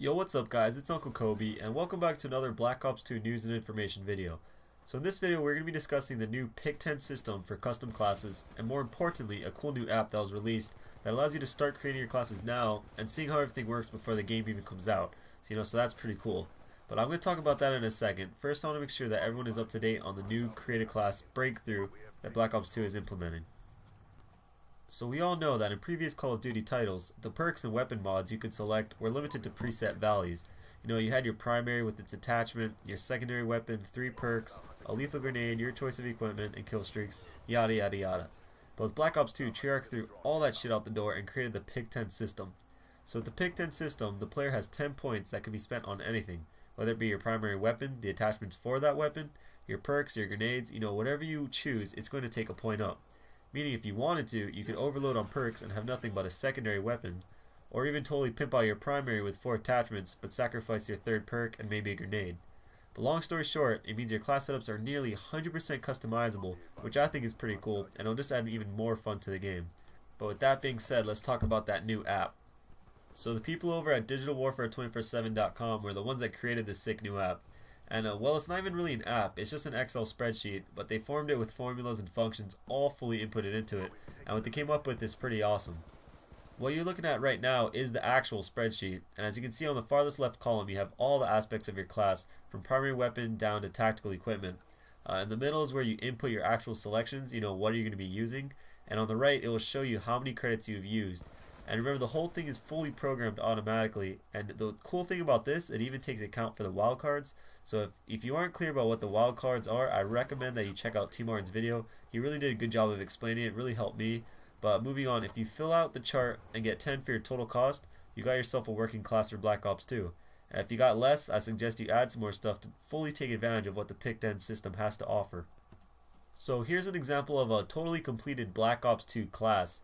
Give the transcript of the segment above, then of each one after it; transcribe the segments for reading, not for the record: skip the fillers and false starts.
Yo, what's up guys, it's Uncle Kobe, and welcome back to another Black Ops 2 news and information video. So in this video we're going to be discussing the new Pick 10 system for custom classes, and more importantly, a cool new app that was released that allows you to start creating your classes now and seeing how everything works before the game even comes out. So that's pretty cool. But I'm going to talk about that in a second. First I want to make sure that everyone is up to date on the new Create a Class breakthrough that Black Ops 2 is implementing. So we all know that in previous Call of Duty titles, the perks and weapon mods you could select were limited to preset values. You had your primary with its attachment, your secondary weapon, 3 perks, a lethal grenade, your choice of equipment, and kill streaks, yada yada yada. But with Black Ops 2, Treyarch threw all that shit out the door and created the Pick 10 system. So with the Pick 10 system, the player has 10 points that can be spent on anything, whether it be your primary weapon, the attachments for that weapon, your perks, your grenades, whatever you choose, it's going to take a point up. Meaning if you wanted to, you could overload on perks and have nothing but a secondary weapon, or even totally pimp out your primary with 4 attachments but sacrifice your 3rd perk and maybe a grenade. But long story short, it means your class setups are nearly 100% customizable, which I think is pretty cool, and it'll just add even more fun to the game. But with that being said, let's talk about that new app. So the people over at digitalwarfare247.com were the ones that created this sick new app. And well, it's not even really an app, it's just an Excel spreadsheet, but they formed it with formulas and functions all fully inputted into it, and what they came up with is pretty awesome. What you're looking at right now is the actual spreadsheet, and as you can see on the farthest left column, you have all the aspects of your class, from primary weapon down to tactical equipment. In the middle is where you input your actual selections, what are you going to be using, and on the right it will show you how many credits you've used. And remember, the whole thing is fully programmed automatically, and the cool thing about this, it even takes account for the wildcards. So if you aren't clear about what the wildcards are, I recommend that you check out T Martin's video. He really did a good job of explaining it, it really helped me. But moving on, if you fill out the chart and get 10 for your total cost, you got yourself a working class for Black Ops 2. And if you got less, I suggest you add some more stuff to fully take advantage of what the Pick 10 system has to offer. So here's an example of a totally completed Black Ops 2 class.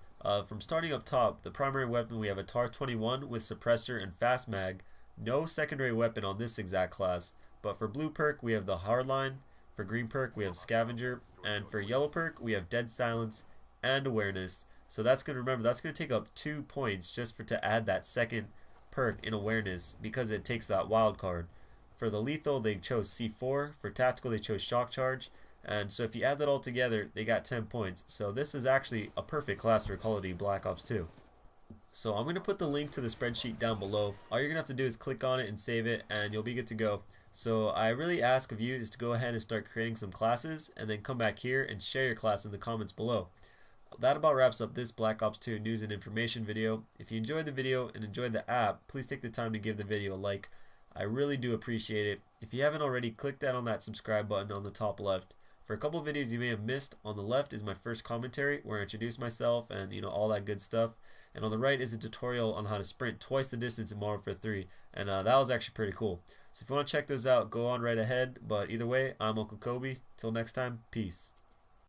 From starting up top, the primary weapon, we have a TAR-21 with suppressor and fast mag. No secondary weapon on this exact class, but for blue perk we have the hardline, for green perk we have scavenger, and for yellow perk we have dead silence and awareness. So that's going to take up 2 points just to add that second perk in awareness, because it takes that wild card. For the lethal they chose C4, for tactical they chose shock charge. And so if you add that all together, they got 10 points. So this is actually a perfect class for Call of Duty Black Ops 2. So I'm going to put the link to the spreadsheet down below. All you're going to have to do is click on it and save it, and you'll be good to go. So I really ask of you is to go ahead and start creating some classes, and then come back here and share your class in the comments below. That about wraps up this Black Ops 2 news and information video. If you enjoyed the video and enjoyed the app, please take the time to give the video a like. I really do appreciate it. If you haven't already, click on that subscribe button on the top left. For a couple of videos you may have missed, on the left is my first commentary where I introduce myself and all that good stuff. And on the right is a tutorial on how to sprint twice the distance in Modern Warfare 3. And that was actually pretty cool. So if you want to check those out, go on right ahead. But either way, I'm Uncle Kobe. Till next time, peace.